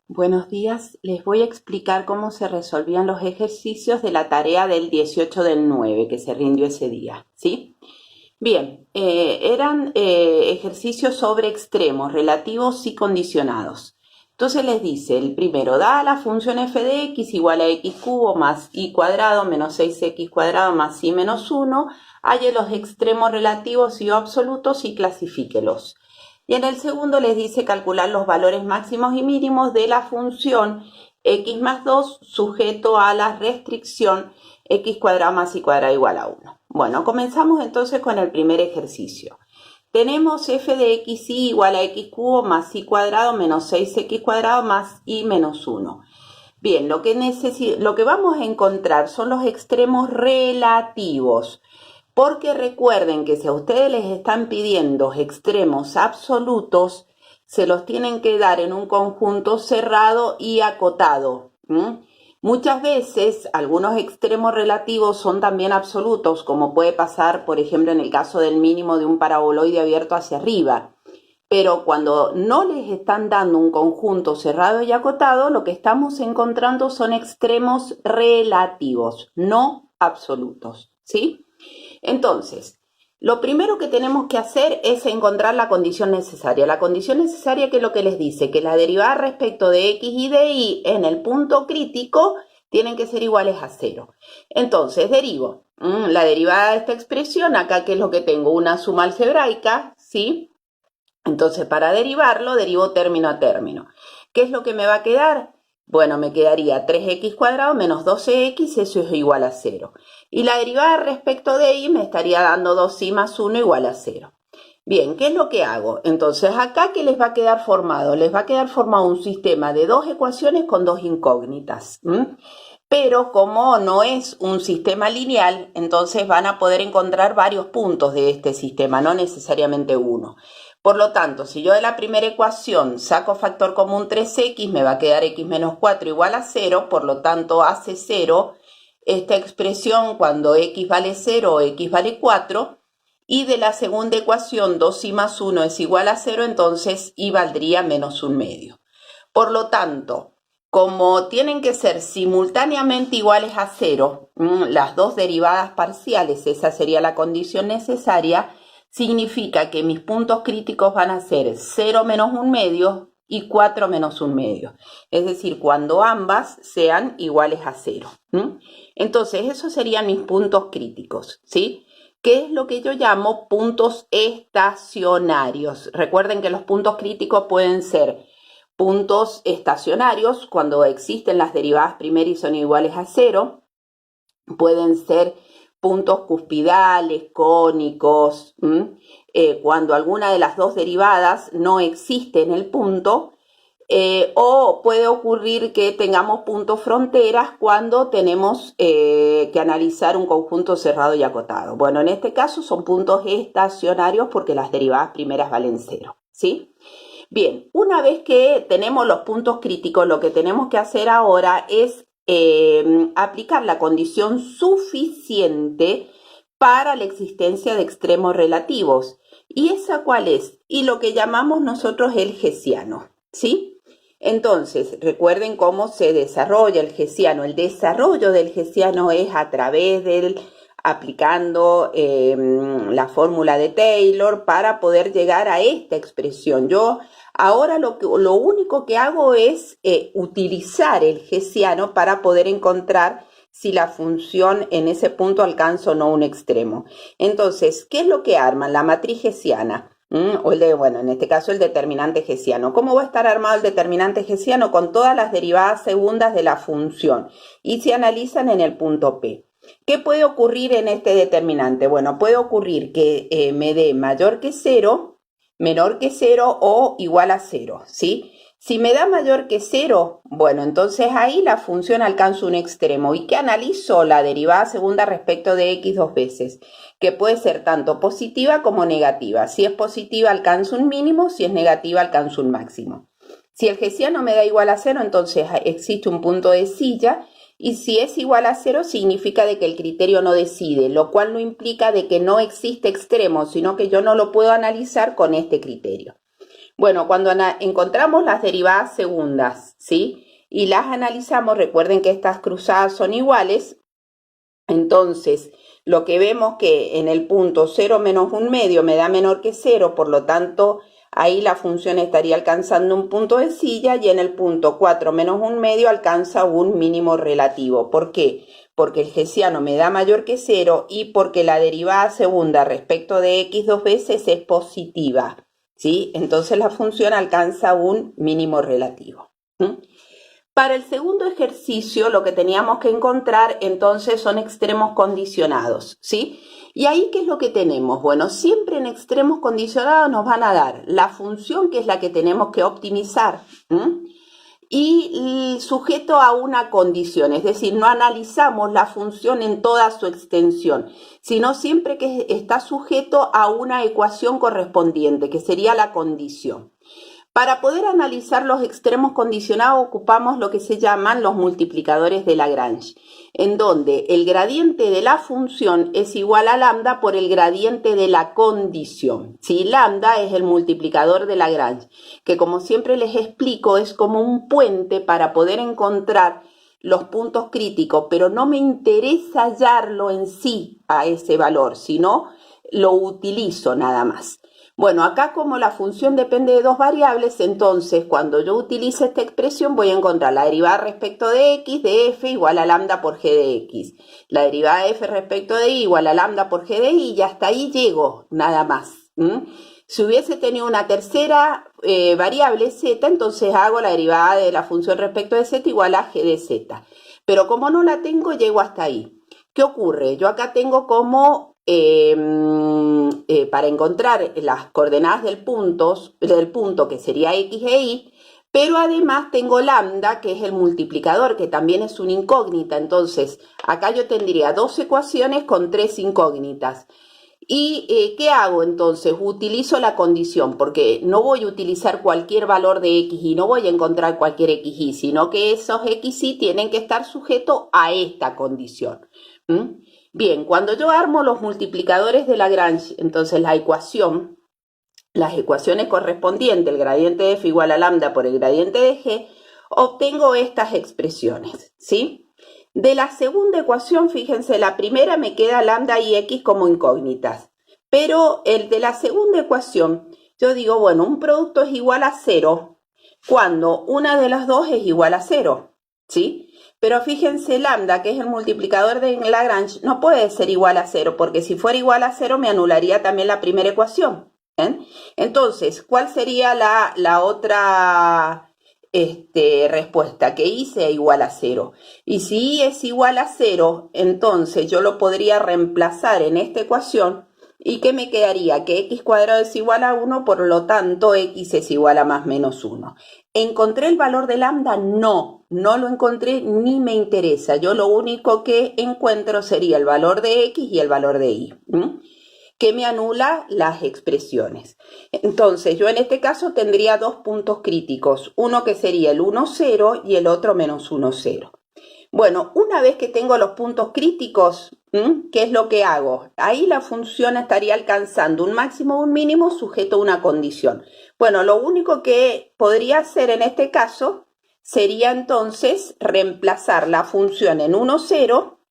Buenos días, les voy a explicar cómo se resolvían los ejercicios de la tarea del 18 del 9 que se rindió ese día, ¿sí? Bien, eran ejercicios sobre extremos, relativos y condicionados. Entonces les dice, el primero, da la función f de x igual a x cubo más y cuadrado menos 6x cuadrado más y menos 1, halle los extremos relativos y absolutos y clasifíquelos. Y en el segundo les dice calcular los valores máximos y mínimos de la función x más 2 sujeto a la restricción x cuadrado más y cuadrado igual a 1. Bueno, comenzamos entonces con el primer ejercicio. Tenemos f de x igual a x cubo más y cuadrado menos 6x cuadrado más y menos 1. Bien, lo que vamos a encontrar son los extremos relativos. Porque recuerden que si a ustedes les están pidiendo extremos absolutos, se los tienen que dar en un conjunto cerrado y acotado. Muchas veces algunos extremos relativos son también absolutos, como puede pasar, por ejemplo, en el caso del mínimo de un paraboloide abierto hacia arriba. Pero cuando no les están dando un conjunto cerrado y acotado, lo que estamos encontrando son extremos relativos, no absolutos, ¿sí? Entonces, lo primero que tenemos que hacer es encontrar la condición necesaria. La condición necesaria, que es lo que les dice, que la derivada respecto de x y de y en el punto crítico tienen que ser iguales a 0. Entonces, derivo la derivada de esta expresión, acá que es lo que tengo, una suma algebraica, ¿sí? Entonces, para derivarlo, derivo término a término. ¿Qué es lo que me va a quedar? Bueno, me quedaría 3x cuadrado menos 12x, eso es igual a 0. Y la derivada respecto de y me estaría dando 2y más 1 igual a 0. Bien, ¿qué es lo que hago? Entonces, acá, ¿qué les va a quedar formado? Les va a quedar formado un sistema de dos ecuaciones con dos incógnitas. Pero como no es un sistema lineal, entonces van a poder encontrar varios puntos de este sistema, no necesariamente uno. Por lo tanto, si yo de la primera ecuación saco factor común 3x, me va a quedar x menos 4 igual a 0, por lo tanto hace 0 esta expresión cuando x vale 0 o x vale 4, y de la segunda ecuación 2y más 1 es igual a 0, entonces y valdría menos 1/2. Por lo tanto, como tienen que ser simultáneamente iguales a 0, las dos derivadas parciales, esa sería la condición necesaria, significa que mis puntos críticos van a ser 0 menos 1/2 y 4 menos 1/2. Es decir, cuando ambas sean iguales a 0. Entonces, esos serían mis puntos críticos, ¿sí? ¿Qué es lo que yo llamo puntos estacionarios? Recuerden que los puntos críticos pueden ser puntos estacionarios cuando existen las derivadas primeras y son iguales a 0. Pueden ser puntos cuspidales, cónicos, cuando alguna de las dos derivadas no existe en el punto, o puede ocurrir que tengamos puntos fronteras cuando tenemos que analizar un conjunto cerrado y acotado. Bueno, en este caso son puntos estacionarios porque las derivadas primeras valen 0, ¿sí? Bien, una vez que tenemos los puntos críticos, lo que tenemos que hacer ahora es aplicar la condición suficiente para la existencia de extremos relativos. ¿Y esa cuál es? Y lo que llamamos nosotros el hessiano, ¿sí? Entonces, recuerden cómo se desarrolla el hessiano. El desarrollo del hessiano es a través del aplicando la fórmula de Taylor para poder llegar a esta expresión. Yo ahora lo único que hago es utilizar el hessiano para poder encontrar si la función en ese punto alcanza o no un extremo. Entonces, ¿qué es lo que arman? La matriz hessiana. Bueno, en este caso el determinante hessiano. ¿Cómo va a estar armado el determinante hessiano? Con todas las derivadas segundas de la función y se analizan en el punto P. ¿Qué puede ocurrir en este determinante? Bueno, puede ocurrir que me dé mayor que 0, menor que 0 o igual a 0, ¿sí? Si me da mayor que 0, bueno, entonces ahí la función alcanza un extremo. ¿Y qué analizo? La derivada segunda respecto de x dos veces, que puede ser tanto positiva como negativa. Si es positiva alcanza un mínimo, si es negativa alcanza un máximo. Si el hessiano me da igual a 0, entonces existe un punto de silla. Y si es igual a 0 significa de que el criterio no decide, lo cual no implica de que no existe extremo, sino que yo no lo puedo analizar con este criterio. Bueno, cuando encontramos las derivadas segundas, ¿sí? Y las analizamos, recuerden que estas cruzadas son iguales, entonces lo que vemos que en el punto 0 menos 1/2 me da menor que 0, por lo tanto ahí la función estaría alcanzando un punto de silla, y en el punto 4 menos 1/2 alcanza un mínimo relativo. ¿Por qué? Porque el hessiano me da mayor que 0 y porque la derivada segunda respecto de x dos veces es positiva, ¿sí? Entonces la función alcanza un mínimo relativo. Para el segundo ejercicio lo que teníamos que encontrar entonces son extremos condicionados, ¿sí? Y ahí, ¿qué es lo que tenemos? Bueno, siempre en extremos condicionados nos van a dar la función, que es la que tenemos que optimizar, y sujeto a una condición, es decir, no analizamos la función en toda su extensión, sino siempre que está sujeto a una ecuación correspondiente, que sería la condición. Para poder analizar los extremos condicionados ocupamos lo que se llaman los multiplicadores de Lagrange, en donde el gradiente de la función es igual a lambda por el gradiente de la condición. ¿Sí? Lambda es el multiplicador de Lagrange, que como siempre les explico es como un puente para poder encontrar los puntos críticos, pero no me interesa hallarlo en sí a ese valor, sino lo utilizo nada más. Bueno, acá como la función depende de dos variables, entonces cuando yo utilice esta expresión voy a encontrar la derivada respecto de x de f igual a lambda por g de x. La derivada de f respecto de y igual a lambda por g de y, y hasta ahí llego, nada más. Si hubiese tenido una tercera variable z, entonces hago la derivada de la función respecto de z igual a g de z. Pero como no la tengo, llego hasta ahí. ¿Qué ocurre? Yo acá tengo como para encontrar las coordenadas del punto que sería x e y, pero además tengo lambda, que es el multiplicador, que también es una incógnita. Entonces acá yo tendría dos ecuaciones con tres incógnitas. ¿Y qué hago entonces? Utilizo la condición, porque no voy a utilizar cualquier valor de x y, no voy a encontrar cualquier x y, sino que esos x y tienen que estar sujetos a esta condición. Bien, cuando yo armo los multiplicadores de Lagrange, entonces las ecuaciones correspondientes, el gradiente de f igual a lambda por el gradiente de g, obtengo estas expresiones, ¿sí? De la segunda ecuación, fíjense, la primera me queda lambda y x como incógnitas, pero el de la segunda ecuación, yo digo, bueno, un producto es igual a 0 cuando una de las dos es igual a 0, ¿sí? Pero fíjense, lambda, que es el multiplicador de Lagrange, no puede ser igual a 0, porque si fuera igual a 0 me anularía también la primera ecuación. Entonces, ¿cuál sería la otra respuesta? Que y sea igual a 0. Y si y es igual a 0, entonces yo lo podría reemplazar en esta ecuación. ¿Y qué me quedaría? Que x cuadrado es igual a 1, por lo tanto x es igual a más menos 1. ¿Encontré el valor de lambda? No lo encontré ni me interesa. Yo lo único que encuentro sería el valor de x y el valor de y, que me anula las expresiones. Entonces yo en este caso tendría dos puntos críticos, uno que sería el 1, 0 y el otro menos 1, 0. Bueno, una vez que tengo los puntos críticos, ¿qué es lo que hago? Ahí la función estaría alcanzando un máximo o un mínimo sujeto a una condición. Bueno, lo único que podría hacer en este caso sería entonces reemplazar la función en 1, 0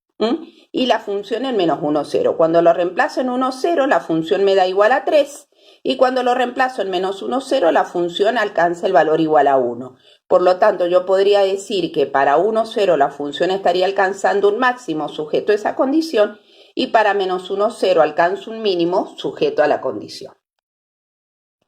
y la función en menos 1, 0. Cuando lo reemplazo en 1, 0, la función me da igual a 3. Y cuando lo reemplazo en menos 1, 0, la función alcanza el valor igual a 1. Por lo tanto, yo podría decir que para 1, 0 la función estaría alcanzando un máximo sujeto a esa condición y para menos 1, 0 alcanza un mínimo sujeto a la condición.